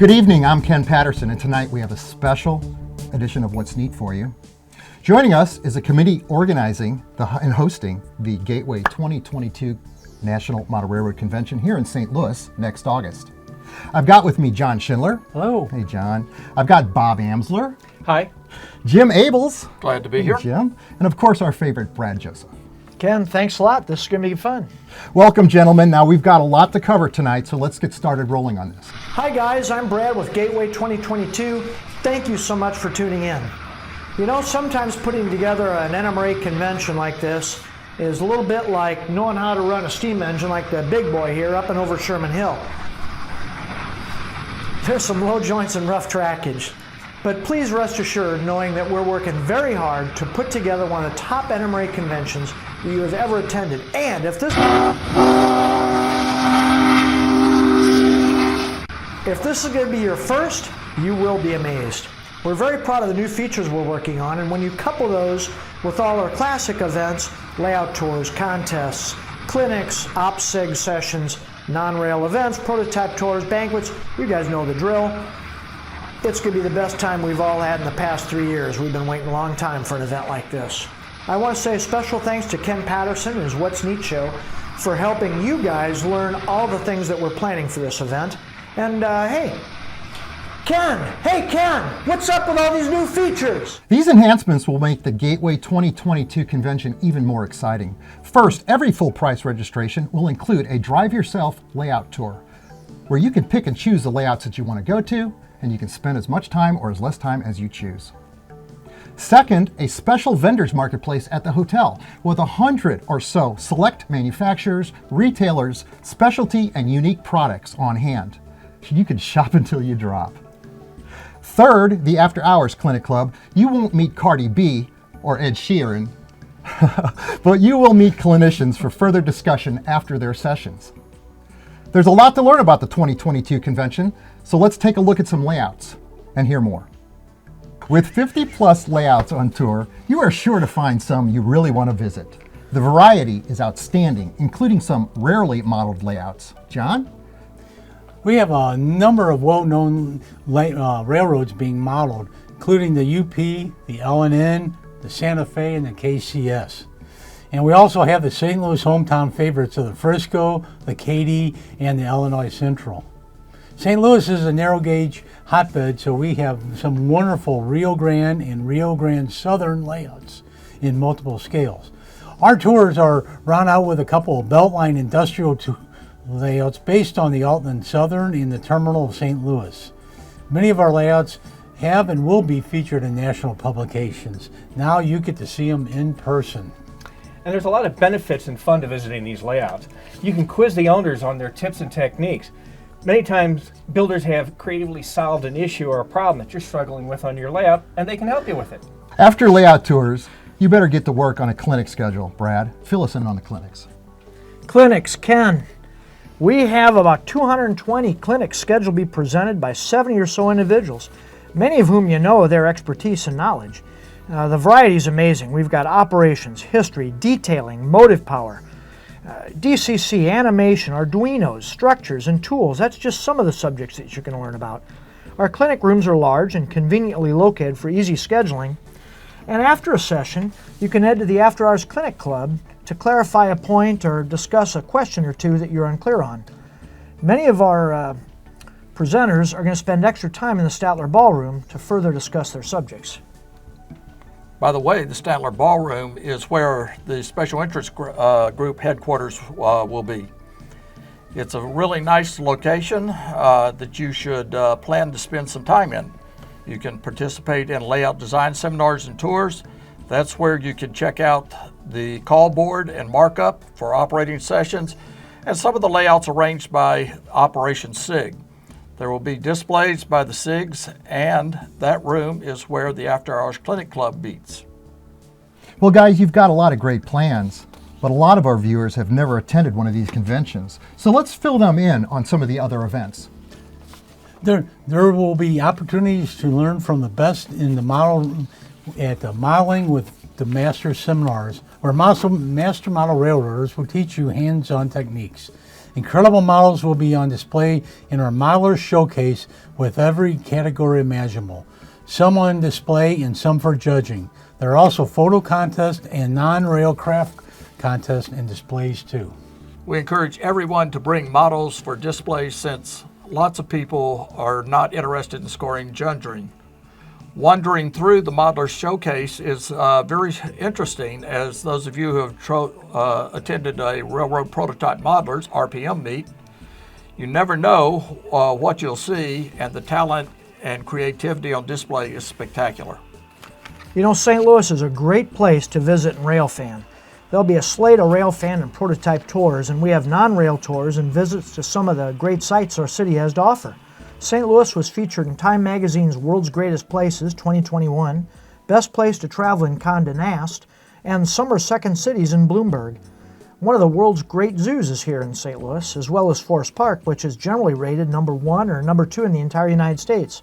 Good evening, I'm Ken Patterson, and tonight we have a special edition of What's Neat for you. Joining us is a committee organizing and hosting the Gateway 2022 National Model Railroad Convention here in St. Louis next August. I've got with me John Schindler. Hello. Hey, John. I've got Bob Amsler. Hi. Jim Abels. Glad to be here. Jim. And of course, our favorite, Brad Joseph. Ken, thanks a lot. This is going to be fun. Welcome, gentlemen. Now, we've got a lot to cover tonight, so let's get started rolling on this. Hi, guys. I'm Brad with Gateway 2022. Thank you so much for tuning in. You know, sometimes putting together an NMRA convention like this is a little bit like knowing how to run a steam engine like the big boy here up and over Sherman Hill. There's some low joints and rough trackage. But please rest assured knowing that we're working very hard to put together one of the top NMRA conventions that you have ever attended. And if this is going to be your first, you will be amazed. We're very proud of the new features we're working on, and when you couple those with all our classic events, layout tours, contests, clinics, OPSIG sessions, non-rail events, prototype tours, banquets, you guys know the drill. It's going to be the best time we've all had in the past 3 years. We've been waiting a long time for an event like this. I want to say a special thanks to Ken Patterson and his What's Neat show for helping you guys learn all the things that we're planning for this event. And hey, Ken, what's up with all these new features? These enhancements will make the Gateway 2022 convention even more exciting. First, every full price registration will include a drive yourself layout tour, where you can pick and choose the layouts that you want to go to, and you can spend as much time or as less time as you choose. Second, a special vendors marketplace at the hotel with 100 or so select manufacturers, retailers, specialty, and unique products on hand. You can shop until you drop. Third, the After Hours Clinic Club. You won't meet Cardi B or Ed Sheeran, but you will meet clinicians for further discussion after their sessions. There's a lot to learn about the 2022 convention, so let's take a look at some layouts and hear more. With 50 plus layouts on tour, you are sure to find some you really want to visit. The variety is outstanding, including some rarely modeled layouts. John? We have a number of well-known railroads being modeled, including the UP, the LNN, the Santa Fe, and the KCS. And we also have the St. Louis hometown favorites of the Frisco, the Katy, and the Illinois Central. St. Louis is a narrow gauge hotbed, so we have some wonderful Rio Grande and Rio Grande Southern layouts in multiple scales. Our tours are round out with a couple of Beltline industrial layouts based on the Altland Southern and the terminal of St. Louis. Many of our layouts have and will be featured in national publications. Now you get to see them in person. And there's a lot of benefits and fun to visiting these layouts. You can quiz the owners on their tips and techniques. Many times, builders have creatively solved an issue or a problem that you're struggling with on your layout, and they can help you with it. After layout tours, you better get to work on a clinic schedule. Brad, fill us in on the clinics. Clinics, Ken. We have about 220 clinics scheduled to be presented by 70 or so individuals, many of whom you know their expertise and knowledge. The variety is amazing. We've got operations, history, detailing, motive power, DCC, animation, Arduinos, structures, and tools. That's just some of the subjects that you can learn about. Our clinic rooms are large and conveniently located for easy scheduling. And after a session, you can head to the After Hours Clinic Club to clarify a point or discuss a question or two that you're unclear on. Many of our presenters are going to spend extra time in the Statler Ballroom to further discuss their subjects. By the way, the Statler Ballroom is where the Special Interest Group headquarters will be. It's a really nice location that you should plan to spend some time in. You can participate in layout design seminars and tours. That's where you can check out the call board and markup for operating sessions and some of the layouts arranged by Operation SIG. There will be displays by the SIGs, and that room is where the After Hours Clinic Club meets. Well, guys, you've got a lot of great plans, but a lot of our viewers have never attended one of these conventions. So let's fill them in on some of the other events. There will be opportunities to learn from the best in the model at the Modeling with the Master seminars, where Master Model Railroaders will teach you hands-on techniques. Incredible models will be on display in our modeler showcase with every category imaginable. Some on display and some for judging. There are also photo contests and non-rail craft contests and displays too. We encourage everyone to bring models for display since lots of people are not interested in scoring judging. Wandering through the modeler showcase is very interesting, as those of you who have attended a Railroad Prototype Modelers RPM meet, you never know what you'll see, and the talent and creativity on display is spectacular. You know, St. Louis is a great place to visit and railfan. There'll be a slate of railfan and prototype tours, and we have non-rail tours and visits to some of the great sites our city has to offer. St. Louis was featured in Time Magazine's World's Greatest Places 2021, Best Place to Travel in Condé Nast, and Summer Second Cities in Bloomberg. One of the world's great zoos is here in St. Louis, as well as Forest Park, which is generally rated number 1 or number 2 in the entire United States.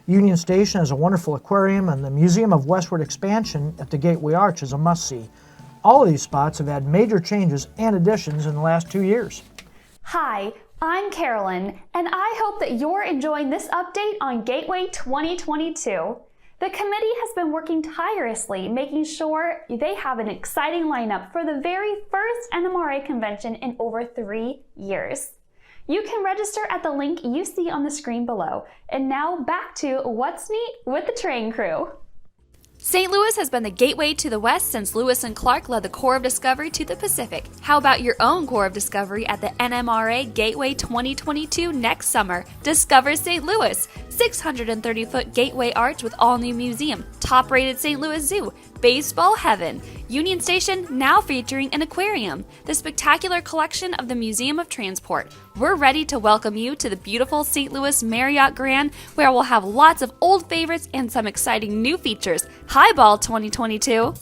Union Station has a wonderful aquarium, and the Museum of Westward Expansion at the Gateway Arch is a must-see. All of these spots have had major changes and additions in the last 2 years. Hi, I'm Carolyn, and I hope that you're enjoying this update on Gateway 2022. The committee has been working tirelessly, making sure they have an exciting lineup for the very first NMRA convention in over 3 years. You can register at the link you see on the screen below. And now back to What's Neat with the train crew. St. Louis has been the gateway to the West since Lewis and Clark led the Corps of Discovery to the Pacific. How about your own Corps of Discovery at the NMRA Gateway 2022 next summer? Discover St. Louis, 630-foot Gateway Arch with all-new museum, top-rated St. Louis Zoo, baseball heaven, Union Station now featuring an aquarium, the spectacular collection of the Museum of Transport. We're ready to welcome you to the beautiful St. Louis Marriott Grand, where we'll have lots of old favorites and some exciting new features. Highball 2022!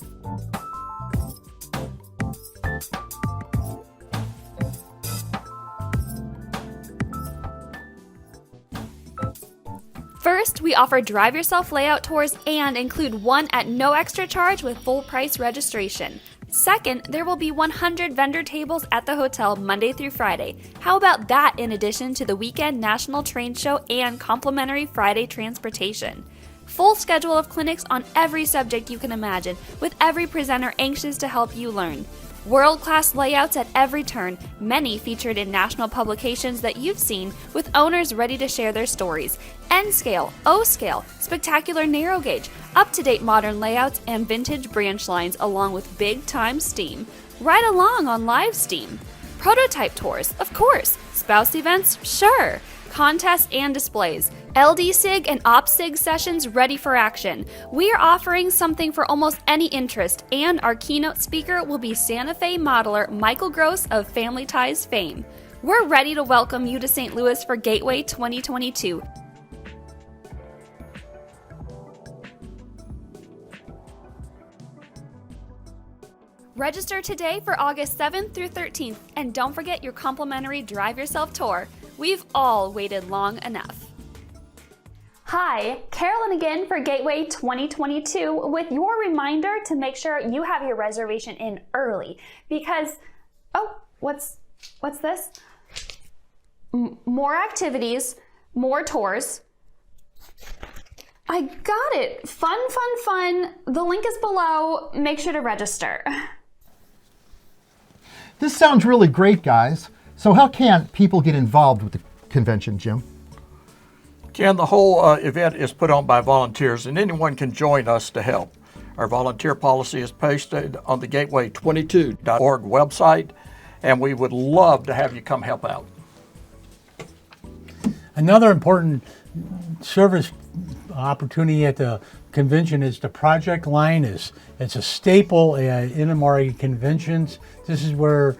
First, we offer drive yourself layout tours and include one at no extra charge with full price registration. Second, there will be 100 vendor tables at the hotel Monday through Friday. How about that in addition to the weekend national train show and complimentary Friday transportation? Full schedule of clinics on every subject you can imagine, with every presenter anxious to help you learn. World-class layouts at every turn, many featured in national publications that you've seen, with owners ready to share their stories. N-scale, O-scale, spectacular narrow gauge, up-to-date modern layouts, and vintage branch lines along with big-time steam. Ride along on live steam. Prototype tours, of course. Spouse events, sure. Contests and displays. LD-SIG and OP-SIG sessions ready for action. We are offering something for almost any interest, and our keynote speaker will be Santa Fe modeler Michael Gross of Family Ties fame. We're ready to welcome you to St. Louis for Gateway 2022. Register today for August 7th through 13th, and don't forget your complimentary Drive Yourself tour. We've all waited long enough. Hi, Carolyn again for Gateway 2022 with your reminder to make sure you have your reservation in early because, oh, what's this? More activities, more tours. I got it. Fun, fun, fun. The link is below. Make sure to register. This sounds really great, guys. So how can people get involved with the convention, Jim? Ken, the whole event is put on by volunteers, and anyone can join us to help. Our volunteer policy is posted on the gateway22.org website, and we would love to have you come help out. Another important service opportunity at the convention is the Project Linus. It's a staple at NMRA conventions. This is where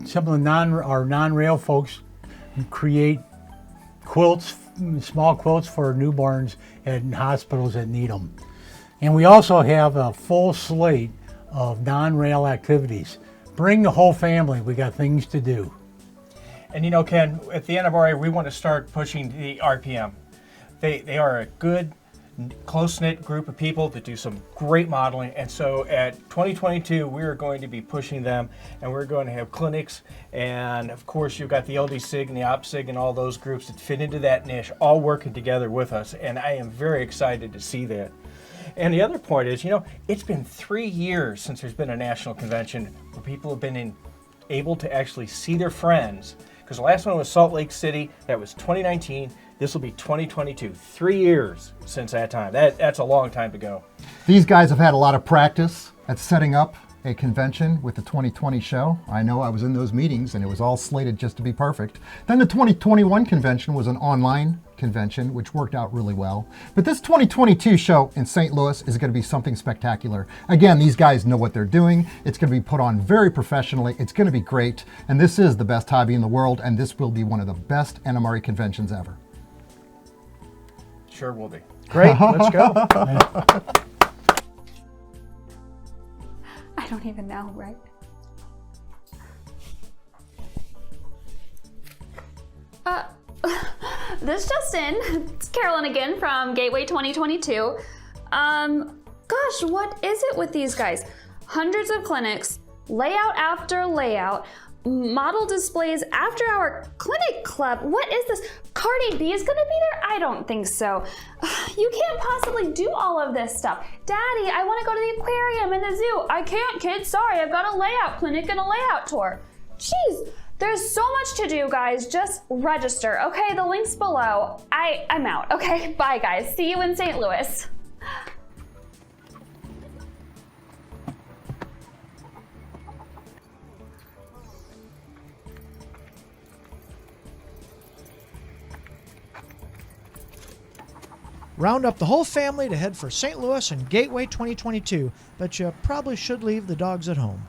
some of our non-rail folks create quilts, small quilts for newborns at hospitals that need them. And we also have a full slate of non-rail activities. Bring the whole family. We got things to do. And you know, Ken, at the NMRA, we want to start pushing the RPM. They are a good close-knit group of people that do some great modeling. And so at 2022, we're going to be pushing them, and we're going to have clinics. And of course, you've got the LD-SIG and the OPSIG and all those groups that fit into that niche, all working together with us. And I am very excited to see that. And the other point is, it's been 3 years since there's been a national convention where people have been able to actually see their friends. Because the last one was Salt Lake City. That was 2019. This will be 2022. 3 years since that time. That's a long time to go. These guys have had a lot of practice at setting up a convention with the 2020 show. I know I was in those meetings and it was all slated just to be perfect. Then the 2021 convention was an online convention, which worked out really well. But this 2022 show in St. Louis is going to be something spectacular. Again, these guys know what they're doing. It's going to be put on very professionally. It's going to be great. And this is the best hobby in the world, and this will be one of the best NMRA conventions ever. Sure will be. Great, let's go. I don't even know, right? This just in. It's Carolyn again from Gateway 2022. Gosh, what is it with these guys? Hundreds of clinics, layout after layout, model displays after our clinic club. What is this? Cardi B is gonna be there? I don't think so. You can't possibly do all of this stuff. Daddy, I wanna go to the aquarium and the zoo. I can't, kids, sorry, I've got a layout clinic and a layout tour. Jeez, there's so much to do, guys. Just register, okay? The link's below. I'm out, okay? Bye, guys. See you in St. Louis. Round up the whole family to head for St. Louis and Gateway 2022, but you probably should leave the dogs at home.